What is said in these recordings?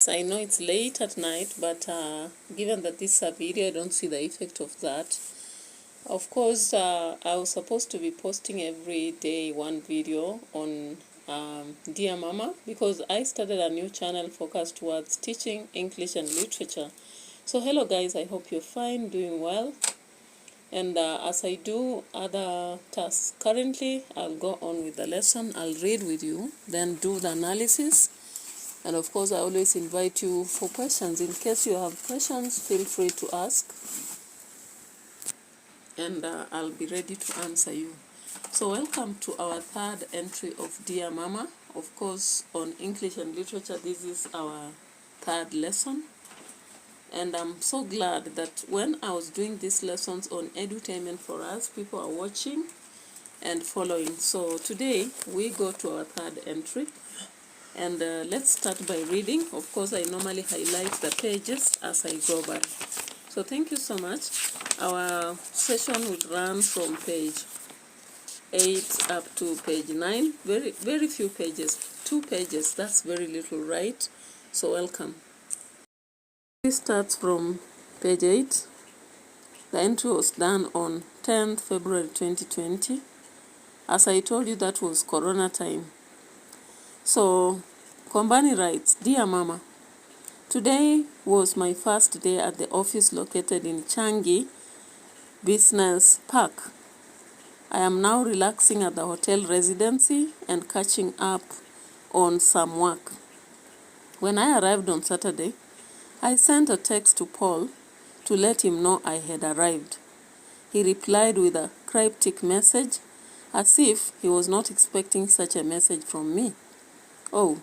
I know it's late at night, but given that this is a video, I don't see the effect of that. Of course, I was supposed to be posting every day one video on Dear Mama, because I started a new channel focused towards teaching English and literature. So hello guys, I hope you're fine, doing well. And as I do other tasks currently, I'll go on with the lesson. I'll read with you, then do the analysis. And of course, I always invite you for questions. In case you have questions, feel free to ask. And I'll be ready to answer you. So welcome to our third entry of Dear Mama. Of course, on English and literature, this is our third lesson. And I'm so glad that when I was doing these lessons on edutainment for us, people are watching and following. So today, we go to our third entry. And let's start by reading. Of course, I normally highlight the pages as I go by. So thank you so much. Our session will run from page 8 up to page 9. Very few pages. 2 pages, that's very little, right? So welcome. This starts from page 8. The entry was done on 10th February 2020. As I told you, that was Corona time. So, Kombani writes, Dear Mama, today was my first day at the office located in Changi Business Park. I am now relaxing at the hotel residency and catching up on some work. When I arrived on Saturday, I sent a text to Paul to let him know I had arrived. He replied with a cryptic message, as if he was not expecting such a message from me. Oh,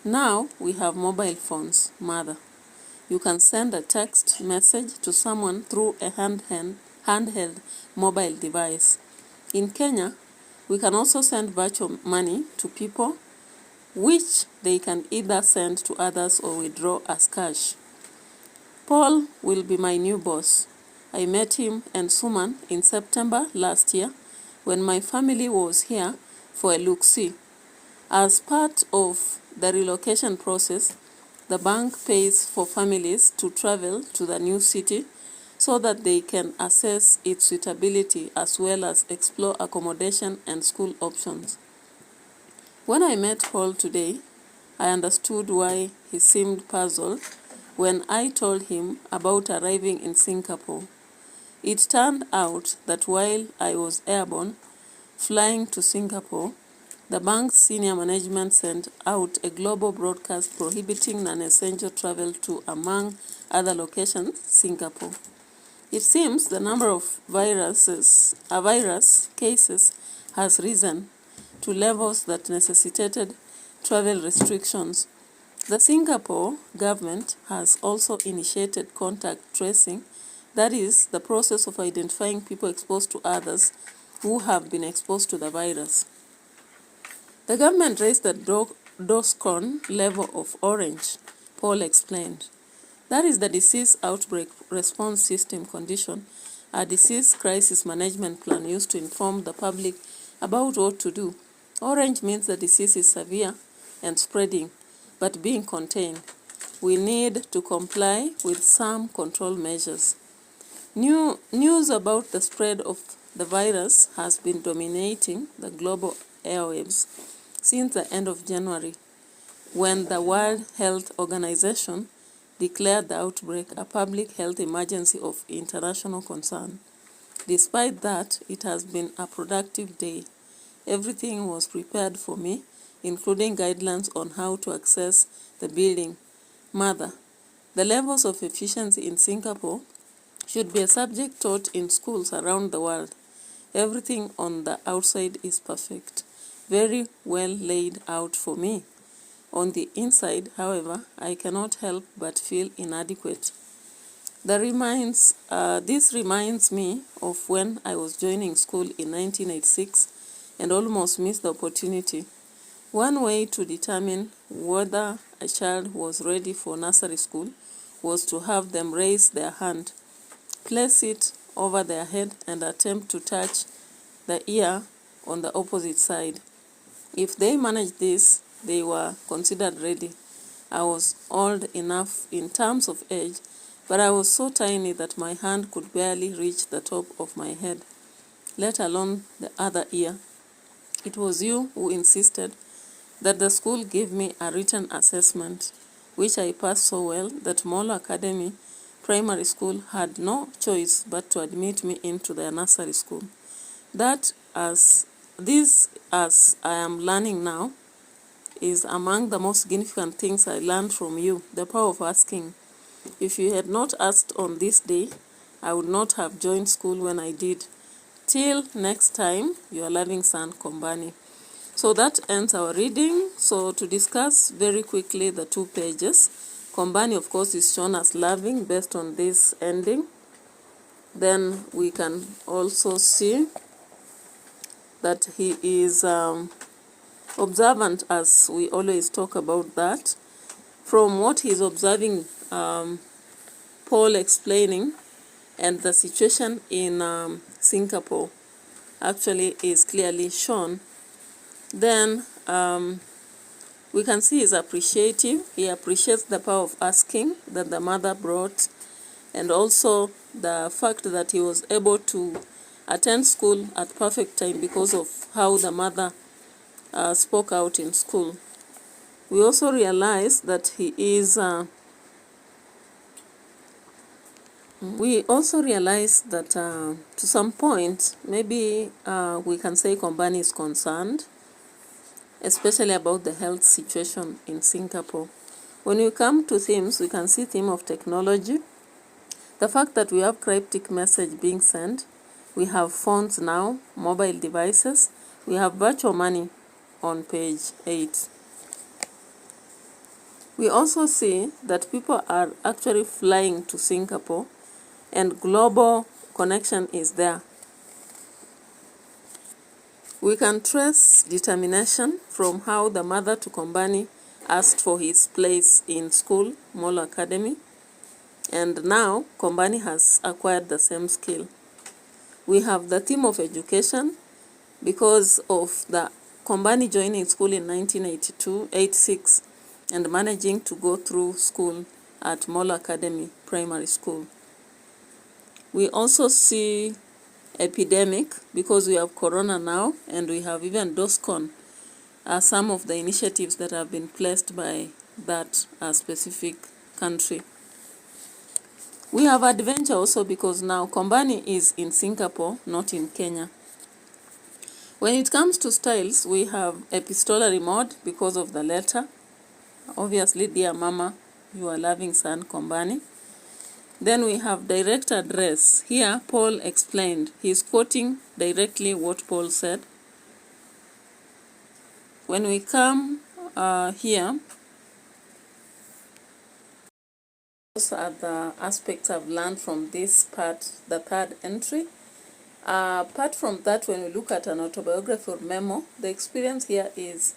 now we have mobile phones, mother. You can send a text message to someone through a handheld mobile device. In Kenya, we can also send virtual money to people, which they can either send to others or withdraw as cash. Paul will be my new boss. I met him and Suman in September last year when my family was here for a look-see. As part of the relocation process, the bank pays for families to travel to the new city so that they can assess its suitability as well as explore accommodation and school options. When I met Paul today, I understood why he seemed puzzled when I told him about arriving in Singapore. It turned out that while I was airborne, flying to Singapore, the bank's senior management sent out a global broadcast prohibiting non-essential travel to, among other locations, Singapore. It seems the number of virus cases has risen to levels that necessitated travel restrictions. The Singapore government has also initiated contact tracing, that is, the process of identifying people exposed to others who have been exposed to the virus. The government raised the DOSCON level of orange, Paul explained. That is the Disease Outbreak Response System condition, a disease crisis management plan used to inform the public about what to do. Orange means the disease is severe and spreading, but being contained. We need to comply with some control measures. News about the spread of the virus has been dominating the global airwaves since the end of January, when the World Health Organization declared the outbreak a public health emergency of international concern. Despite that, it has been a productive day. Everything was prepared for me, including guidelines on how to access the building. Mother, the levels of efficiency in Singapore should be a subject taught in schools around the world. Everything on the outside is perfect, very well laid out for me. On the inside, however, I cannot help but feel inadequate. This reminds me of when I was joining school in 1986 and almost missed the opportunity. One way to determine whether a child was ready for nursery school was to have them raise their hand, place it over their head, and attempt to touch the ear on the opposite side. If they managed this, they were considered ready. I was old enough in terms of age, but I was so tiny that my hand could barely reach the top of my head, let alone the other ear. It was you who insisted that the school give me a written assessment, which I passed so well that Molo Academy Primary School had no choice but to admit me into their nursery school. That as I am learning now is among the most significant things I learned from you, the power of asking. If you had not asked on this day, I would not have joined school when I did. Till next time, your loving son, Kombani. So that ends our reading. So to discuss very quickly the 2 pages, Kombani, of course, is shown as loving based on this ending. Then we can also see that he is observant, as we always talk about that. From what he's observing, Paul explaining, and the situation in Singapore actually is clearly shown. Then we can see he's appreciative. He appreciates the power of asking that the mother brought, and also the fact that he was able to attend school at perfect time because of how the mother spoke out in school. We also realize that he is to some point, maybe we can say Kombani is concerned, especially about the health situation in Singapore. When we come to themes, we can see theme of technology, the fact that we have cryptic message being sent, we have phones now, mobile devices, we have virtual money on page 8. We also see that people are actually flying to Singapore and global connection is there. We can trace determination from how the mother to Kombani asked for his place in school, Molo Academy, and now Kombani has acquired the same skill. We have the theme of education because of the Kombani joining school in 1982-86 and managing to go through school at Molo Academy Primary School. We also see epidemic because we have corona now, and we have even DOSCON, some of the initiatives that have been placed by that specific country. We have adventure also because now Kombani is in Singapore, not in Kenya. When it comes to styles, we have epistolary mode because of the letter. Obviously, dear mama, your loving son, Kombani. Then we have direct address. Here, Paul explained. He's quoting directly what Paul said. When we come here, those are the aspects I've learned from this part, the 3rd entry. Apart from that, when we look at an autobiography or memo, the experience here is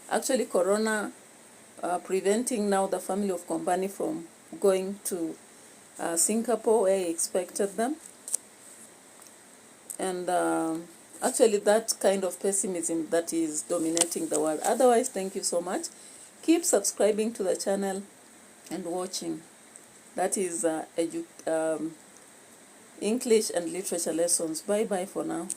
actually corona preventing now the family of Kombani from going to Singapore where he expected them. And actually that kind of pessimism that is dominating the world. Otherwise, thank you so much. Keep subscribing to the channel and watching. That is English and literature lessons. Bye bye for now.